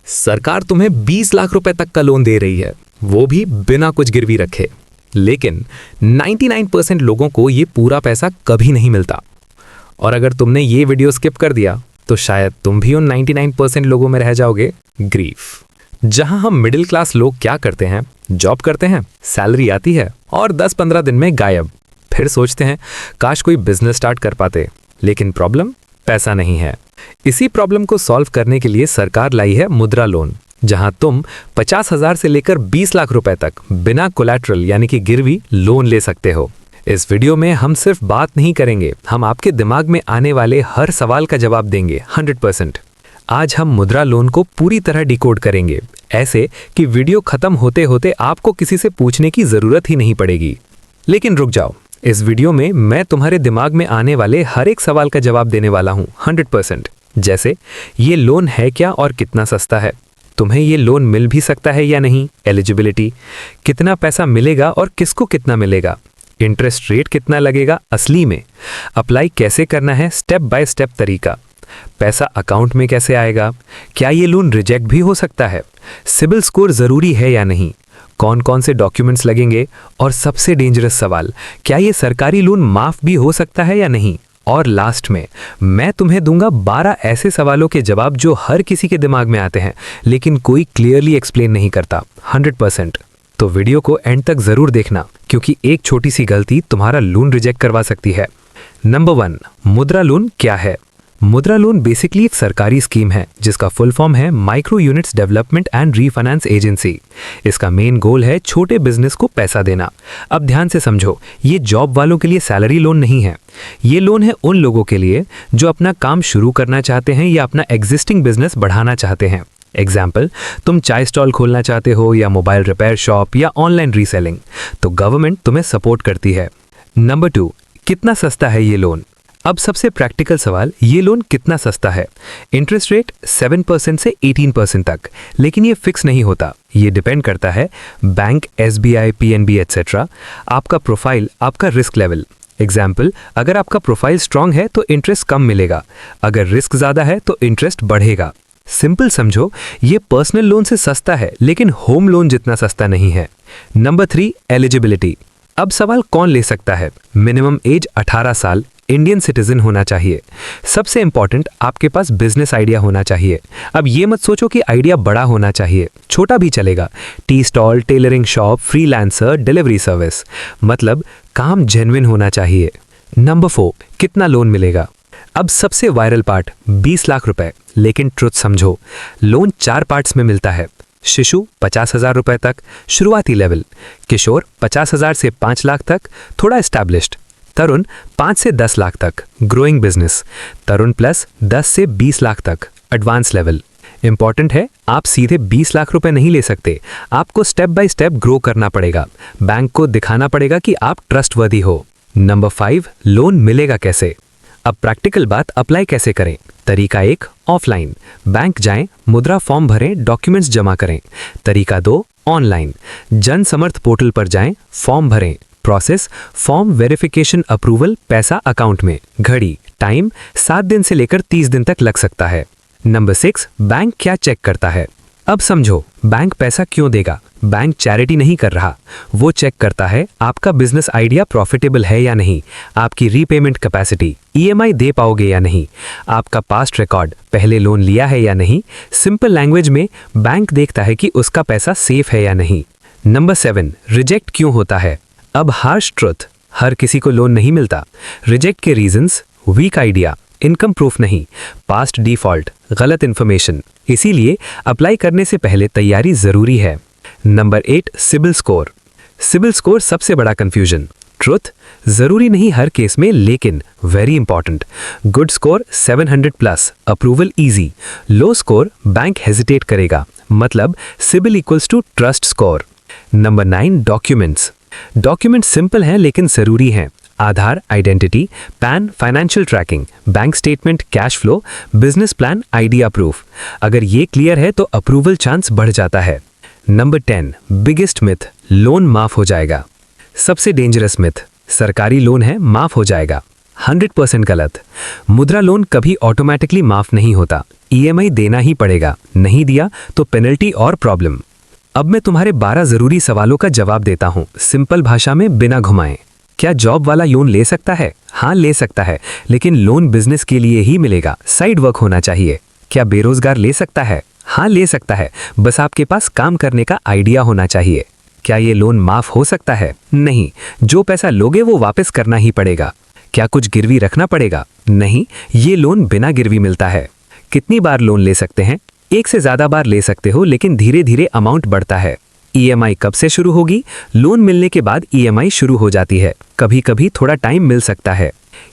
सरकार तुम्हें 20 लाख रुपए तक का लोन दे रही है, वो भी बिना कुछ गिरवी रखे। लेकिन 99% लोगों को ये पूरा पैसा कभी नहीं मिलता। और अगर तुमने ये वीडियो स्किप कर दिया तो शायद तुम भी उन 99% लोगों में रह जाओगे ग्रीफ। जहां हम मिडिल क्लास लोग क्या करते हैं, जॉब करते हैं, सैलरी आती है और 10-15 दिन में गायब। फिर सोचते हैं काश कोई बिजनेस स्टार्ट कर पाते, लेकिन प्रॉब्लम पैसा नहीं है। इसी प्रॉब्लम को सॉल्व करने के लिए सरकार लाई है मुद्रा लोन, जहां तुम 50,000 से लेकर 20 लाख रुपए तक बिना कोलैटरल यानी कि गिरवी लोन ले सकते हो। इस वीडियो में हम सिर्फ बात नहीं करेंगे, हम आपके दिमाग में आने वाले हर सवाल का जवाब देंगे 100%। आज हम मुद्रा लोन को पूरी तरह डिकोड करेंगे, ऐसे कि वीडियो खत्म होते होते आपको किसी से पूछने की जरूरत ही नहीं पड़ेगी। लेकिन रुक जाओ, इस वीडियो में मैं तुम्हारे दिमाग में आने वाले हर एक सवाल का जवाब देने वाला हूं 100%। जैसे ये लोन है क्या और कितना सस्ता है, तुम्हें ये लोन मिल भी सकता है या नहीं, एलिजिबिलिटी, कितना पैसा मिलेगा और किसको कितना मिलेगा, इंटरेस्ट रेट कितना लगेगा असली में, अप्लाई कैसे करना है स्टेप बाय स्टेप तरीका, पैसा अकाउंट में कैसे आएगा, क्या ये लोन रिजेक्ट भी हो सकता है, सिबिल स्कोर जरूरी है या नहीं, कौन कौन से डॉक्यूमेंट्स लगेंगे, और सबसे डेंजरस सवाल, क्या ये सरकारी लोन माफ भी हो सकता है या नहीं। और लास्ट में मैं तुम्हें दूंगा 12 ऐसे सवालों के जवाब जो हर किसी के दिमाग में आते हैं लेकिन कोई क्लियरली एक्सप्लेन नहीं करता 100%। तो वीडियो को एंड तक जरूर देखना, क्योंकि एक छोटी सी गलती तुम्हारा लोन रिजेक्ट करवा सकती है। नंबर 1, मुद्रा लोन क्या है। मुद्रा लोन बेसिकली एक सरकारी स्कीम है जिसका फुल फॉर्म है micro units development and refinance agency. इसका मेन गोल है छोटे बिजनेस को पैसा देना। अब ध्यान से समझो, ये जॉब वालों के लिए सैलरी लोन नहीं है। ये लोन है उन लोगों के लिए जो अपना काम शुरू करना चाहते हैं या अपना एग्जिस्टिंग बिजनेस बढ़ाना चाहते हैं। एग्जाम्पल, तुम चाय स्टॉल खोलना चाहते हो या मोबाइल रिपेयर शॉप या ऑनलाइन रीसेलिंग, तो गवर्नमेंट तुम्हें सपोर्ट करती है। नंबर 2, कितना सस्ता है ये लोन। अब सबसे प्रैक्टिकल सवाल, ये लोन कितना सस्ता है। इंटरेस्ट रेट 7% से 18% तक, लेकिन ये फिक्स नहीं होता। ये डिपेंड करता है बैंक, SBI, PNB एटसेट्रा, आपका प्रोफाइल, आपका रिस्क लेवल। एग्जाम्पल, अगर आपका प्रोफाइल स्ट्रांग है तो इंटरेस्ट कम मिलेगा, अगर रिस्क ज़्यादा है तो इंटरेस्ट बढ़ेगा। सिंपल समझो, ये पर्सनल लोन से सस्ता है लेकिन होम लोन जितना सस्ता नहीं है। Number 3, eligibility. अब सवाल कौन ले सकता है। मिनिमम एज 18 साल, इंडियन सिटीजन होना चाहिए। सबसे इंपॉर्टेंट, आपके पास बिजनेस आइडिया होना चाहिए। अब ये मत सोचो कि आइडिया बड़ा होना चाहिए, छोटा भी चलेगा। Tea stall, tailoring shop, freelancer, delivery service, मतलब काम जेन्युइन होना चाहिए। नंबर 4, कितना लोन मिलेगा। अब सबसे वायरल पार्ट, 20 लाख रुपए। लेकिन ट्रुथ समझो, लोन 4 पार्ट्स में मिलता है। शिशु 50,000 रुपए तक, शुरुआती लेवल। किशोर 50,000 से 5 लाख तक, थोड़ा एस्टैब्लिश्ड। तरुण 5 से 10 लाख तक, ग्रोइंग बिजनेस। तरुण प्लस 10 से 20 लाख तक, एडवांस लेवल। इंपॉर्टेंट है, आप सीधे 20 लाख रुपए नहीं ले सकते, आपको स्टेप बाय स्टेप ग्रो करना पड़ेगा। बैंक को दिखाना पड़ेगा कि आप ट्रस्टवर्दी हो। नंबर 5, लोन मिलेगा कैसे। अब प्रैक्टिकल बात, अप्लाई कैसे करें। तरीका 1, ऑफलाइन, बैंक जाएं, मुद्रा फॉर्म भरें, डॉक्यूमेंट्स जमा करें। तरीका 2, ऑनलाइन, जन समर्थ पोर्टल पर जाएं, फॉर्म भरें। प्रोसेस, फॉर्म वेरिफिकेशन, अप्रूवल, पैसा अकाउंट में। घड़ी, टाइम 7 दिन से लेकर 30 दिन तक लग सकता है। नंबर 6, बैंक क्या चेक करता है। अब समझो, बैंक पैसा क्यों देगा। बैंक चैरिटी नहीं कर रहा, वो चेक करता है आपका बिजनेस आइडिया प्रॉफिटेबल है या नहीं, आपकी रीपेमेंट कैपेसिटी, EMI दे पाओगे या नहीं, आपका पास्ट रिकॉर्ड, पहले लोन लिया है या नहीं। सिंपल लैंग्वेज में बैंक देखता है कि उसका पैसा सेफ है या नहीं। नंबर 7, रिजेक्ट क्यों होता है। अब हार्श ट्रुथ, हर किसी को लोन नहीं मिलता। रिजेक्ट के reasons, weak idea, income proof नहीं, पास्ट डिफॉल्ट, गलत इन्फॉर्मेशन। इसीलिए अप्लाई करने से पहले तैयारी जरूरी है। Number 8, CIBIL score. CIBIL score सबसे बड़ा कंफ्यूजन। ट्रुथ, जरूरी नहीं हर केस में, लेकिन very important. Good score 700 plus, approval easy. Low score bank hesitate करेगा, मतलब CIBIL equals to trust score. Number 9, documents. Document simple हैं लेकिन जरूरी हैं। Aadhaar, identity, PAN, financial tracking, bank statement, cash flow, business plan, idea proof. अगर ये क्लियर है तो अप्रूवल चांस बढ़ जाता है। नंबर 10, बिगेस्ट मिथ, लोन माफ हो जाएगा। सबसे डेंजरस मिथ, सरकारी लोन है माफ हो जाएगा। 100% गलत। मुद्रा लोन कभी ऑटोमेटिकली माफ नहीं होता। ईएमआई देना ही पड़ेगा, नहीं दिया तो पेनल्टी और प्रॉब्लम। अब मैं तुम्हारे 12 जरूरी सवालों का जवाब देता हूं, सिंपल भाषा में बिना घुमाए। क्या जॉब वाला लोन ले सकता है? हाँ ले सकता है, लेकिन लोन बिजनेस के लिए ही मिलेगा, साइड वर्क होना चाहिए। क्या बेरोजगार ले सकता है? हाँ ले सकता है, बस आपके पास काम करने का आइडिया होना चाहिए। क्या ये लोन माफ हो सकता है? नहीं, जो पैसा लोगे वो वापस करना ही पड़ेगा। क्या कुछ गिरवी रखना पड़ेगा? नहीं, ये लोन बिना गिरवी मिलता है। कितनी बार लोन ले सकते हैं? एक से ज्यादा बार ले सकते हो, लेकिन धीरे धीरे अमाउंट बढ़ता है। ईएमआई कब से शुरू होगी? लोन मिलने के बाद ईएमआई शुरू हो जाती है, कभी कभी थोड़ा टाइम मिल सकता है।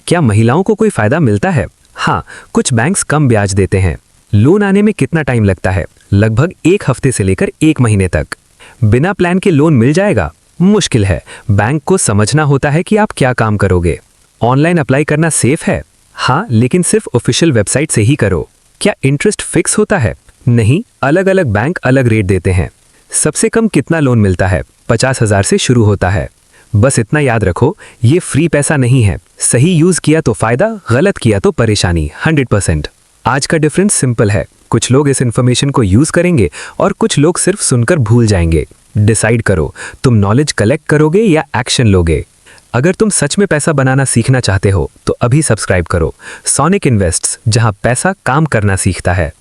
क्या महिलाओं को कोई फायदा मिलता है? हाँ, कुछ बैंक्स कम ब्याज देते हैं। लोन आने में कितना टाइम लगता है? लगभग 1 हफ्ते से लेकर 1 महीने तक। बिना प्लान के लोन मिल जाएगा? मुश्किल है, बैंक को समझना होता है कि आप क्या काम करोगे। ऑनलाइन अप्लाई करना सेफ है? हाँ, लेकिन सिर्फ ऑफिशियल वेबसाइट से ही करो। क्या इंटरेस्ट फिक्स होता है? नहीं, अलग अलग बैंक अलग रेट देते हैं। सबसे कम कितना लोन मिलता है? 50,000 से शुरू होता है। बस इतना याद रखो, ये फ्री पैसा नहीं है। सही यूज किया तो फायदा, गलत किया तो परेशानी 100%। आज का डिफरेंस सिंपल है, कुछ लोग इस इंफॉर्मेशन को यूज करेंगे और कुछ लोग सिर्फ सुनकर भूल जाएंगे। डिसाइड करो, तुम नॉलेज कलेक्ट करोगे या एक्शन लोगे। अगर तुम सच में पैसा बनाना सीखना चाहते हो तो अभी सब्सक्राइब करो सोनिक इन्वेस्ट्स, जहां पैसा काम करना सीखता है।